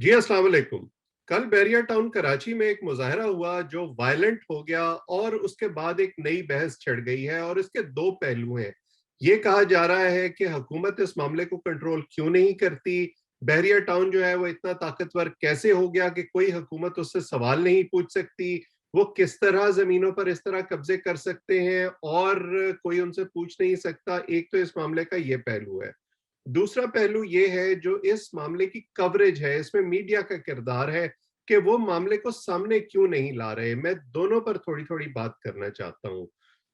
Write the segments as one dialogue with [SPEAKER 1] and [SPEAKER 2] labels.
[SPEAKER 1] جی अस्सलाम वालेकुम। कल बैरिया टाउन कराची में एक मुजाहरा हुआ जो वायलेंट हो गया और उसके बाद एक नई बहस छिड़ गई है और इसके दो पहलू हैं। ये कहा जा रहा है कि हुकूमत इस मामले को कंट्रोल क्यों नहीं करती। बैरिया टाउन जो है वो इतना ताकतवर कैसे हो गया कि कोई हुकूमत उससे सवाल नहीं पूछ सकती। वो किस तरह जमीनों पर इस तरह कब्जे कर सकते हैं और कोई उनसे पूछ नहीं सकता। एक तो इस मामले का ये पहलू है। दूसरा पहलू ये है जो इस मामले की कवरेज है, इसमें मीडिया का किरदार है कि वो मामले को सामने क्यों नहीं ला रहे। मैं दोनों पर थोड़ी थोड़ी बात करना चाहता हूँ।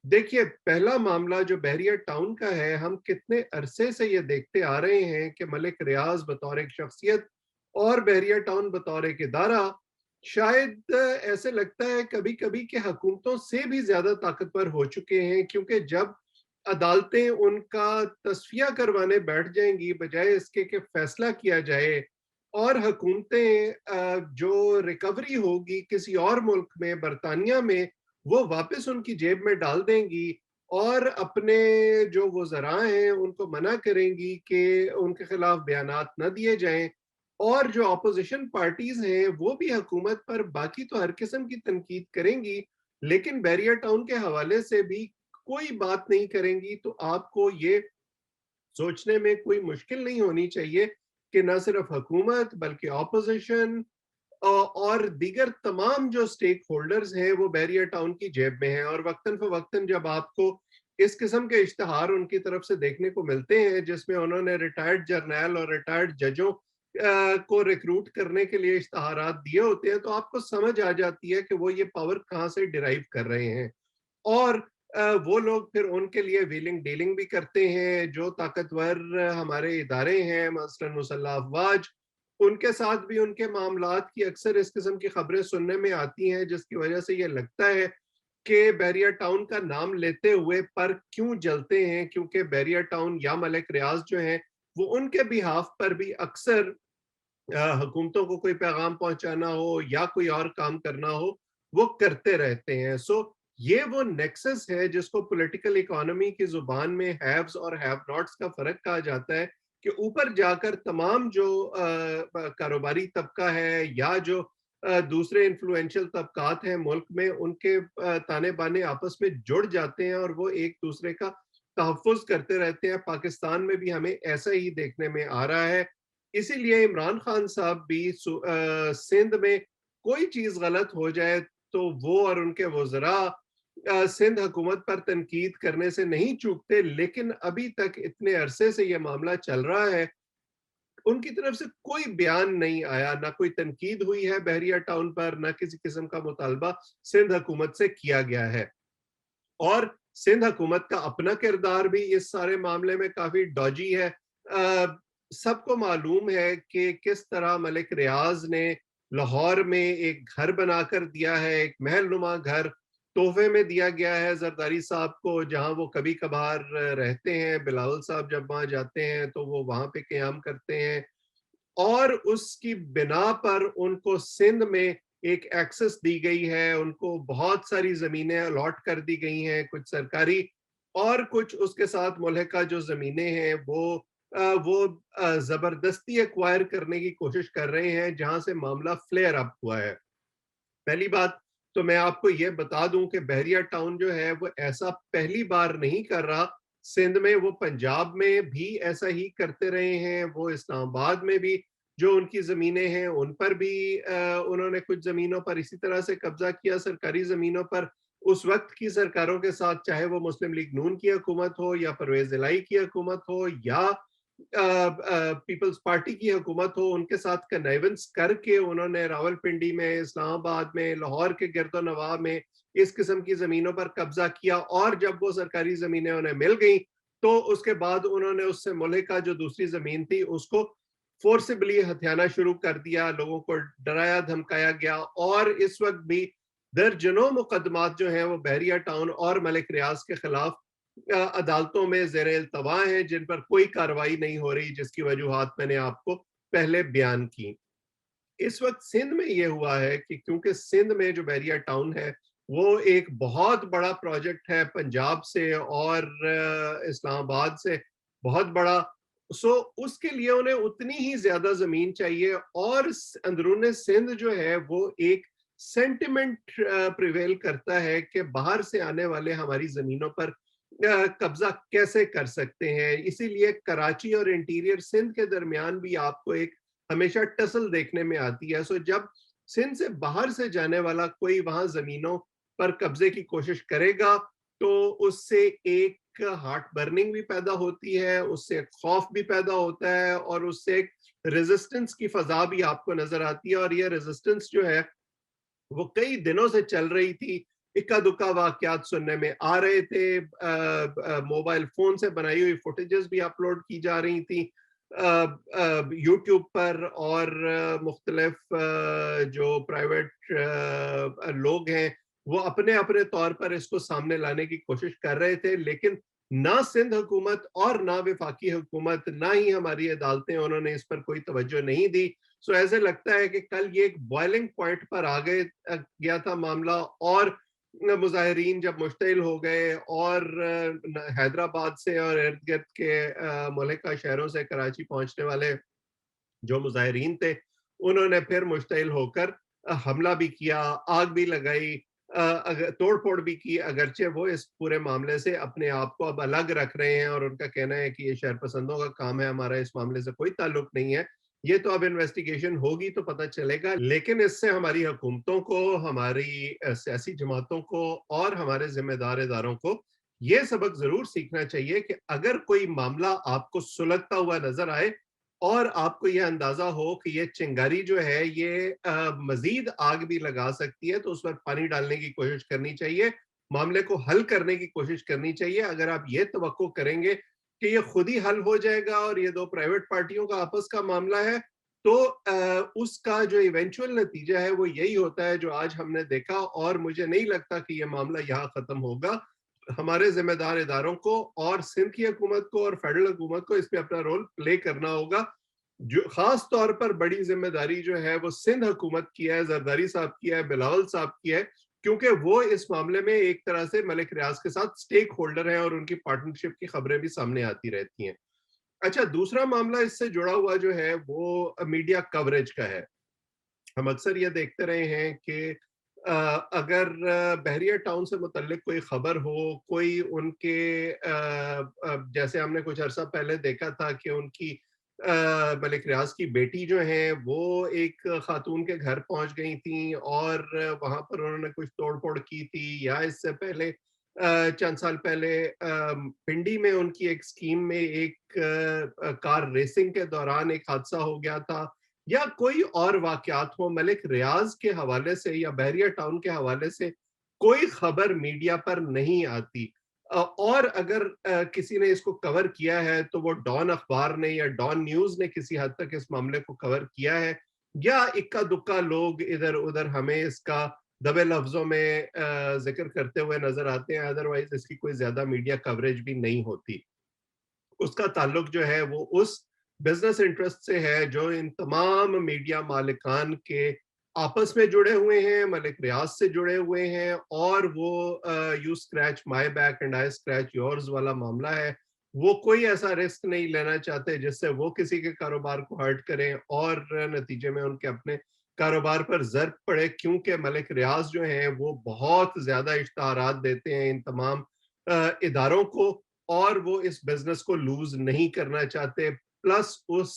[SPEAKER 1] देखिए, पहला मामला जो बहरिया टाउन का है, हम कितने अरसे से ये देखते आ रहे हैं कि मलिक रियाज बतौर एक शख्सियत और बहरिया टाउन बतौर एक इदारा शायद ऐसे लगता है कभी कभी कि हुकूमतों से भी ज्यादा ताकतवर हो चुके हैं, क्योंकि जब अदालतें उनका तस्फिया करवाने बैठ जाएंगी बजाय इसके कि फैसला किया जाए, और हुकूमतें जो रिकवरी होगी किसी और मुल्क में, बरतानिया में, वो वापस उनकी जेब में डाल देंगी और अपने जो वज़रा हैं उनको मना करेंगी कि उनके खिलाफ बयानात न दिए जाएं, और जो अपोजिशन पार्टीज हैं वो भी हुकूमत पर बाकी तो हर किस्म की तनकीद करेंगी, लेकिन बैरियर टाउन के हवाले से भी कोई बात नहीं करेंगी। तो आपको ये सोचने में कोई मुश्किल नहीं होनी चाहिए कि न सिर्फ हुकूमत बल्कि ऑपोजिशन और दीगर तमाम जो स्टेक होल्डर्स हैं वो बैरियर टाउन की जेब में हैं। और वक्तन फवक्तन जब आपको इस किस्म के इश्तहार उनकी तरफ से देखने को मिलते हैं जिसमें उन्होंने रिटायर्ड जर्नैल और रिटायर्ड जजों को रिक्रूट करने के लिए इश्तहारात दिए होते हैं, तो आपको समझ आ जाती है कि वो ये पावर कहाँ से डिराइव कर रहे हैं। और वो लोग फिर उनके लिए व्हीलिंग डीलिंग भी करते हैं। जो ताकतवर हमारे इदारे हैं, मसलन मुसल्लह अफवाज, उनके साथ भी उनके मामलात की अक्सर इस किस्म की खबरें सुनने में आती हैं, जिसकी वजह से ये लगता है कि बैरिया टाउन का नाम लेते हुए पर क्यों जलते हैं, क्योंकि बैरिया टाउन या मलिक रियाज जो हैं वो उनके बिहाफ पर भी अक्सर हुकूमतों को कोई पैगाम पहुंचाना हो या कोई और काम करना हो, वो करते रहते हैं। सो ये वो नेक्सस है जिसको पॉलिटिकल इकोनॉमी की जुबान में हैव्स और हैव नॉट्स का फर्क कहा जाता है, कि ऊपर जाकर तमाम जो कारोबारी तबका है या जो दूसरे इन्फ्लुएंशियल तबकात हैं मुल्क में, उनके ताने बाने आपस में जुड़ जाते हैं और वो एक दूसरे का तहफ़्फ़ुज़ करते रहते हैं। पाकिस्तान में भी हमें ऐसा ही देखने में आ रहा है। इसीलिए इमरान खान साहब भी सिंध में कोई चीज गलत हो जाए तो वो और उनके वज़रा सिंध हुकूमत पर तनकीद करने से नहीं चूकते, लेकिन अभी तक इतने अरसे से ये मामला चल रहा है, उनकी तरफ से कोई बयान नहीं आया, ना कोई तनकीद हुई है बहरिया टाउन पर, ना किसी किस्म का मुतालबा सिंध हुकूमत से किया गया है। और सिंध हुकूमत का अपना किरदार भी इस सारे मामले में काफी डॉजी है। सबको मालूम है कि किस तरह मलिक रियाज ने लाहौर में एक घर बनाकर दिया है, एक महल नुमा घर तोहफे में दिया गया है जरदारी साहब को, जहां वो कभी कभार रहते हैं। बिलावल साहब जब वहां जाते हैं तो वो वहां पे क़याम करते हैं, और उसकी बिना पर उनको सिंध में एक एक्सेस दी गई है, उनको बहुत सारी जमीनें अलॉट कर दी गई हैं, कुछ सरकारी और कुछ उसके साथ मुल्हिका जो जमीनें हैं वो जबरदस्ती एक्वायर करने की कोशिश कर रहे हैं, जहां से मामला फ्लेयर अप हुआ है। पहली बात तो मैं आपको ये बता दूं कि बहरिया टाउन जो है वो ऐसा पहली बार नहीं कर रहा। सिंध में वो पंजाब में भी ऐसा ही करते रहे हैं, वो इस्लामाबाद में भी जो उनकी ज़मीनें हैं उन पर भी उन्होंने कुछ ज़मीनों पर इसी तरह से कब्जा किया, सरकारी ज़मीनों पर। उस वक्त की सरकारों के साथ, चाहे वो मुस्लिम लीग नून की हुकूमत हो या परवेज इलाही की हुकूमत हो या पीपल्स पार्टी की हुकूमत हो, उनके साथ कन्नाइवेंस करके उन्होंने रावलपिंडी में, इस्लामाबाद में, लाहौर के गिरदो नवाह में इस किस्म की ज़मीनों पर कब्जा किया। और जब वो सरकारी ज़मीनें उन्हें मिल गई तो उसके बाद उन्होंने उससे मुल्हिका जो दूसरी ज़मीन थी उसको फोर्सिबली हथियाना शुरू कर दिया, लोगों को डराया धमकाया गया। और इस वक्त भी दर्जनों मुकदमात जो हैं वो बहरिया टाउन और मलिक रियाज के खिलाफ अदालतों में ज़ेर इल्तवा हैं, जिन पर कोई कार्रवाई नहीं हो रही, जिसकी वजूहात मैंने आपको पहले बयान की। इस वक्त सिंध में ये हुआ है कि क्योंकि सिंध में जो बहरिया टाउन है वो एक बहुत बड़ा प्रोजेक्ट है, पंजाब से और इस्लामाबाद से बहुत बड़ा, سو اس کے لیے انہیں اتنی ہی زیادہ زمین چاہیے، اور اندرون سندھ جو ہے وہ ایک سینٹیمنٹ پریویل کرتا ہے کہ باہر سے آنے والے ہماری زمینوں پر قبضہ کیسے کر سکتے ہیں. اسی لیے کراچی اور انٹیریئر سندھ کے درمیان بھی آپ کو ایک ہمیشہ ٹسل دیکھنے میں آتی ہے. سو جب سندھ سے باہر سے جانے والا کوئی وہاں زمینوں پر قبضے کی کوشش کرے گا تو اس سے ایک ہارٹ برننگ بھی پیدا ہوتی ہے، اس سے ایک خوف بھی پیدا ہوتا ہے، اور اس سے ایک ریزسٹنس کی فضا بھی آپ کو نظر آتی ہے. اور یہ ریزسٹنس جو ہے وہ کئی دنوں سے چل رہی تھی. اکا دکا واقعات سننے میں آ رہے تھے، موبائل فون سے بنائی ہوئی فوٹیجز بھی اپلوڈ کی جا رہی تھیں یوٹیوب پر، اور مختلف جو پرائیویٹ لوگ ہیں وہ اپنے اپنے طور پر اس کو سامنے لانے کی کوشش کر رہے تھے. لیکن نہ سندھ حکومت اور نہ وفاقی حکومت نہ ہی ہماری عدالتیں، انہوں نے اس پر کوئی توجہ نہیں دی. سو ایسے لگتا ہے کہ کل یہ ایک بوائلنگ پوائنٹ پر آ گیا تھا معاملہ، اور مظاہرین جب مشتعل ہو گئے اور حیدرآباد سے اور ارد گرد کے ملکہ شہروں سے کراچی پہنچنے والے جو مظاہرین تھے انہوں نے پھر مشتعل ہو کر حملہ بھی کیا، آگ بھی لگائی، توڑ پھوڑ بھی کی. اگرچہ وہ اس پورے معاملے سے اپنے آپ کو اب الگ رکھ رہے ہیں اور ان کا کہنا ہے کہ یہ شہر پسندوں کا کام ہے، ہمارا اس معاملے سے کوئی تعلق نہیں ہے. یہ تو اب انویسٹیگیشن ہوگی تو پتہ چلے گا. لیکن اس سے ہماری حکومتوں کو، ہماری سیاسی جماعتوں کو اور ہمارے ذمہ دار اداروں کو یہ سبق ضرور سیکھنا چاہیے کہ اگر کوئی معاملہ آپ کو سلگتا ہوا نظر آئے اور آپ کو یہ اندازہ ہو کہ یہ چنگاری جو ہے یہ مزید آگ بھی لگا سکتی ہے، تو اس پر پانی ڈالنے کی کوشش کرنی چاہیے، معاملے کو حل کرنے کی کوشش کرنی چاہیے. اگر آپ یہ توقع کریں گے کہ یہ خود ہی حل ہو جائے گا اور یہ دو پرائیویٹ پارٹیوں کا آپس کا معاملہ ہے، تو اس کا جو ایونچول نتیجہ ہے وہ یہی ہوتا ہے جو آج ہم نے دیکھا. اور مجھے نہیں لگتا کہ یہ معاملہ یہاں ختم ہوگا. ہمارے ذمہ دار اداروں کو اور سندھ کی حکومت کو اور فیڈرل حکومت کو اس میں اپنا رول پلے کرنا ہوگا. جو خاص طور پر بڑی ذمہ داری جو ہے وہ سندھ حکومت کی ہے، زرداری صاحب کی ہے، بلاول صاحب کی ہے، کیونکہ وہ اس معاملے میں ایک طرح سے ملک ریاض کے ساتھ سٹیک ہولڈر ہیں اور ان کی پارٹنرشپ کی خبریں بھی سامنے آتی رہتی ہیں. اچھا، دوسرا معاملہ اس سے جڑا ہوا جو ہے وہ میڈیا کوریج کا ہے. ہم اکثر یہ دیکھتے رہے ہیں کہ اگر بحریہ ٹاؤن سے متعلق کوئی خبر ہو، کوئی ان کے جیسے ہم نے کچھ عرصہ پہلے دیکھا تھا کہ ان کی ملک ریاض کی بیٹی جو ہیں وہ ایک خاتون کے گھر پہنچ گئی تھیں اور وہاں پر انہوں نے کچھ توڑ پھوڑ کی تھی، یا اس سے پہلے چند سال پہلے پنڈی میں ان کی ایک سکیم میں ایک کار ریسنگ کے دوران ایک حادثہ ہو گیا تھا، یا کوئی اور واقعات ہو ملک ریاض کے حوالے سے یا بحریہ ٹاؤن کے حوالے سے کوئی خبر میڈیا پر نہیں آتی. اور اگر کسی نے اس کو کور کیا ہے تو وہ ڈان اخبار نے یا ڈان نیوز نے کسی حد تک اس معاملے کو کور کیا ہے، یا اکا دکا لوگ ادھر ادھر ہمیں اس کا دبے لفظوں میں ذکر کرتے ہوئے نظر آتے ہیں. ادروائز اس کی کوئی زیادہ میڈیا کوریج بھی نہیں ہوتی. اس کا تعلق جو ہے وہ اس بزنس انٹرسٹ سے ہے جو ان تمام میڈیا مالکان کے آپس میں جڑے ہوئے ہیں، ملک ریاض سے جڑے ہوئے ہیں، اور وہ you scratch my back and I scratch yours والا معاملہ ہے. وہ کوئی ایسا رسک نہیں لینا چاہتے جس سے وہ کسی کے کاروبار کو ہرٹ کریں اور نتیجے میں ان کے اپنے کاروبار پر ضرب پڑے، کیونکہ ملک ریاض جو ہیں وہ بہت زیادہ اشتہارات دیتے ہیں ان تمام اداروں کو، اور وہ اس بزنس کو لوز نہیں کرنا چاہتے، پلس اس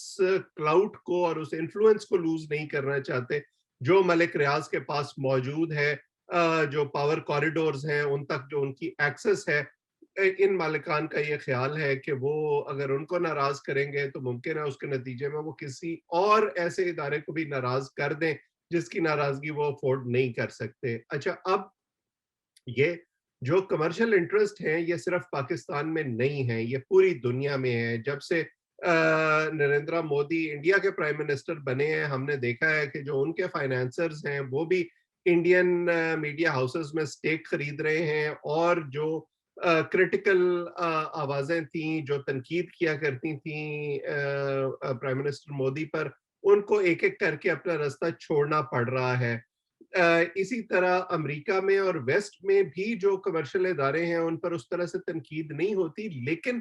[SPEAKER 1] کلاؤڈ کو اور اس انفلوئنس کو لوز نہیں کرنا چاہتے جو ملک ریاض کے پاس موجود ہے. جو پاور کوریڈورز ہیں ان تک جو ان کی ایکسس ہے، ان مالکان کا یہ خیال ہے کہ وہ اگر ان کو ناراض کریں گے تو ممکن ہے اس کے نتیجے میں وہ کسی اور ایسے ادارے کو بھی ناراض کر دیں جس کی ناراضگی وہ افورڈ نہیں کر سکتے. اچھا، اب یہ جو کمرشل انٹرسٹ ہیں یہ صرف پاکستان میں نہیں ہیں، یہ پوری دنیا میں ہے. جب سے نریندرا مودی انڈیا کے پرائم منسٹر بنے ہیں ہم نے دیکھا ہے کہ جو ان کے فائنینسرز ہیں وہ بھی انڈین میڈیا ہاؤسز میں سٹیک خرید رہے ہیں، اور جو کرٹیکل آوازیں تھیں جو تنقید کیا کرتی تھیں پرائم منسٹر مودی پر، ان کو ایک ایک کر کے اپنا راستہ چھوڑنا پڑ رہا ہے. اسی طرح امریکہ میں اور ویسٹ میں بھی جو کمرشل ادارے ہیں ان پر اس طرح سے تنقید نہیں ہوتی، لیکن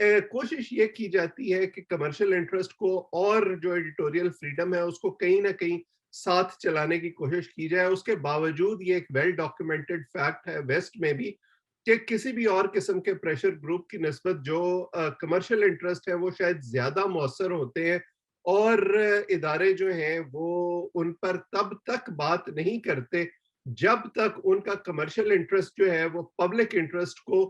[SPEAKER 1] कोशिश ये की जाती है कि कमर्शियल इंटरेस्ट को और जो एडिटोरियल फ्रीडम है उसको कहीं ना कहीं साथ चलाने की कोशिश की जाए। उसके बावजूद ये एक वेल डॉक्यूमेंटेड फैक्ट है वेस्ट में भी कि किसी भी और किस्म के प्रेशर ग्रुप की निस्बत जो कमर्शियल इंटरेस्ट है वो शायद ज्यादा मौसर होते हैं, और इदारे जो हैं वो उन पर तब तक बात नहीं करते जब तक उनका कमर्शियल इंटरेस्ट जो है वो पब्लिक इंटरेस्ट को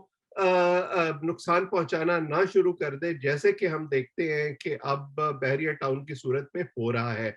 [SPEAKER 1] नुकसान पहुंचाना ना शुरू कर दे, जैसे कि हम देखते हैं कि अब बहरिया टाउन की सूरत में हो रहा है।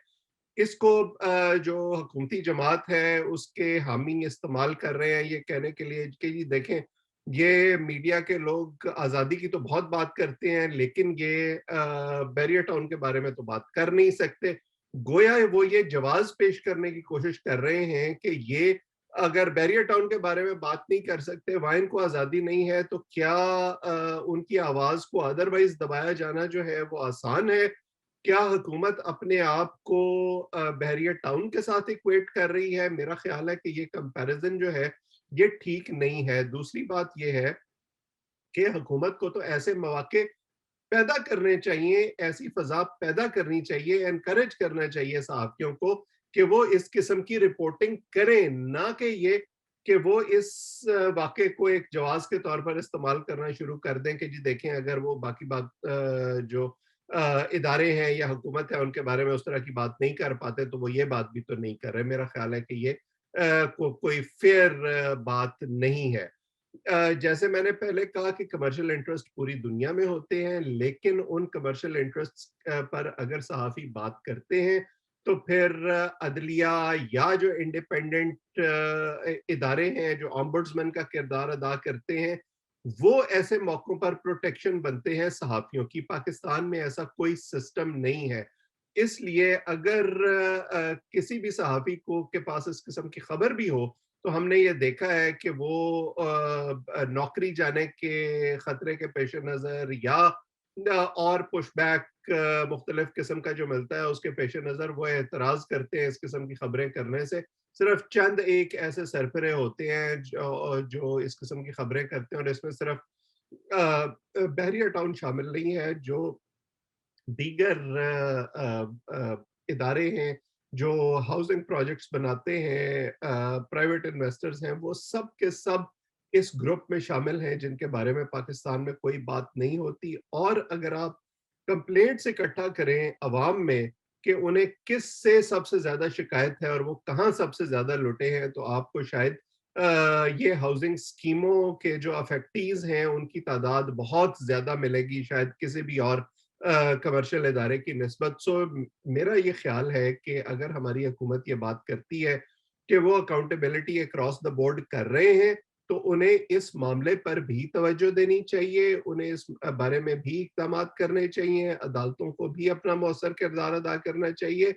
[SPEAKER 1] इसको जो हुकूमती जमात है उसके हामी इस्तेमाल कर रहे हैं ये कहने के लिए कि जी देखें, ये मीडिया के लोग आज़ादी की तो बहुत बात करते हैं लेकिन ये बैरियर टाउन के बारे में तो बात कर नहीं सकते। गोया वो ये जवाज पेश करने की कोशिश कर रहे हैं कि ये अगर बैरियर टाउन के बारे में बात नहीं कर सकते, वहाँ इनको आज़ादी नहीं है, तो क्या उनकी आवाज़ को अदरवाइज दबाया जाना जो है वो आसान है? क्या हुकूमत अपने आप को बहरिया टाउन के साथ इक्वेट कर रही है? मेरा ख्याल है कि ये कंपैरिजन जो है ये ठीक नहीं है। दूसरी बात ये है कि हुकूमत को तो ऐसे मौके पैदा करने चाहिए, ऐसी फ़ज़ा पैदा करनी चाहिए, एनकरेज करना चाहिए सहाफ़ियों को कि वो इस किस्म की रिपोर्टिंग करें, ना कि ये कि वो इस वाक़े को एक जवाज़ के तौर पर इस्तेमाल करना शुरू कर दें कि जी देखें, अगर वो बाकी बात जो इदारे हैं या हुकूमत है उनके बारे में उस तरह की बात नहीं कर पाते तो वो ये बात भी तो नहीं कर रहे। मेरा ख्याल है कि ये कोई फ़ेयर बात नहीं है। जैसे मैंने पहले कहा कि कमर्शियल इंटरेस्ट पूरी दुनिया में होते हैं, लेकिन उन कमर्शियल इंटरेस्ट पर अगर सहाफ़ी बात करते हैं तो फिर अदलिया या जो इंडिपेंडेंट इदारे हैं जो ओम्बुड्समैन का किरदार अदा करते हैं, वो ऐसे मौक़ों पर प्रोटेक्शन बनते हैं सहाफ़ियों की। पाकिस्तान में ऐसा कोई सिस्टम नहीं है। इसलिए अगर किसी भी सहाफ़ी को के पास इस किस्म की खबर भी हो तो हमने ये देखा है कि वो नौकरी जाने के खतरे के पेश नज़र या और पुशबैक मुख्तलिफ किस्म का जो मिलता है उसके पेश नज़र वो एतराज़ करते हैं इस किस्म की खबरें करने से। सिर्फ चंद एक ऐसे सरफरे होते हैं जो इस किस्म की खबरें करते हैं, और इसमें सिर्फ बहरिया टाउन शामिल नहीं है, जो दीगर इदारे हैं जो हाउसिंग प्रोजेक्ट्स बनाते हैं, प्राइवेट इन्वेस्टर्स हैं, वो सब के सब इस ग्रुप में शामिल हैं जिनके बारे में पाकिस्तान में कोई बात नहीं होती। और अगर आप कंप्लेंट्स इकट्ठा करें अवाम में कि उन्हें किस से सबसे ज्यादा शिकायत है और वो कहाँ सबसे ज्यादा लुटे हैं, तो आपको शायद ये हाउसिंग स्कीमों के जो अफेक्टीज हैं उनकी तादाद बहुत ज्यादा मिलेगी शायद किसी भी और कमर्शियल इदारे की निस्बत। सो मेरा ये ख्याल है कि अगर हमारी हुकूमत ये बात करती है कि वो अकाउंटेबिलिटी अक्रॉस द बोर्ड कर रहे हैं, तो उन्हें इस मामले पर भी तवज्जो देनी चाहिए, उन्हें इस बारे में भी इक़दाम करने चाहिए, अदालतों को भी अपना मौसर किरदार अदा करना चाहिए।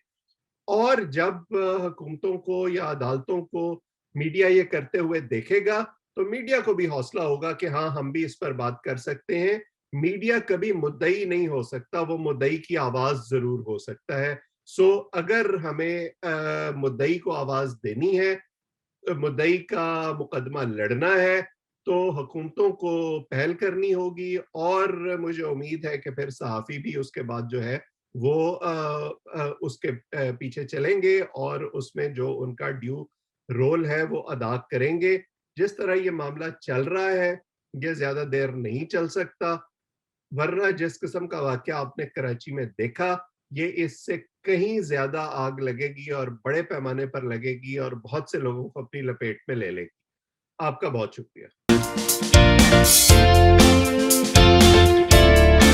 [SPEAKER 1] और जब हुकूमतों को या अदालतों को मीडिया ये करते हुए देखेगा, तो मीडिया को भी हौसला होगा कि हाँ, हम भी इस पर बात कर सकते हैं। मीडिया कभी मुद्दई नहीं हो सकता, वो मुद्दई की आवाज़ ज़रूर हो सकता है। सो अगर हमें मुद्दई को आवाज़ देनी है, मुद्दई का मुकदमा लड़ना है, तो हुकूमतों को पहल करनी होगी, और मुझे उम्मीद है कि फिर सहाफ़ी भी उसके बाद जो है वो उसके पीछे चलेंगे और उसमें जो उनका ड्यू रोल है वो अदा करेंगे। जिस तरह ये मामला चल रहा है, ये ज़्यादा देर नहीं चल सकता, वरना जिस किस्म का वाक़या आपने कराची में देखा, ये इससे कहीं ज़्यादा आग लगेगी और बड़े पैमाने पर लगेगी और बहुत से लोगों को अपनी लपेट में ले लेगी। आपका बहुत शुक्रिया।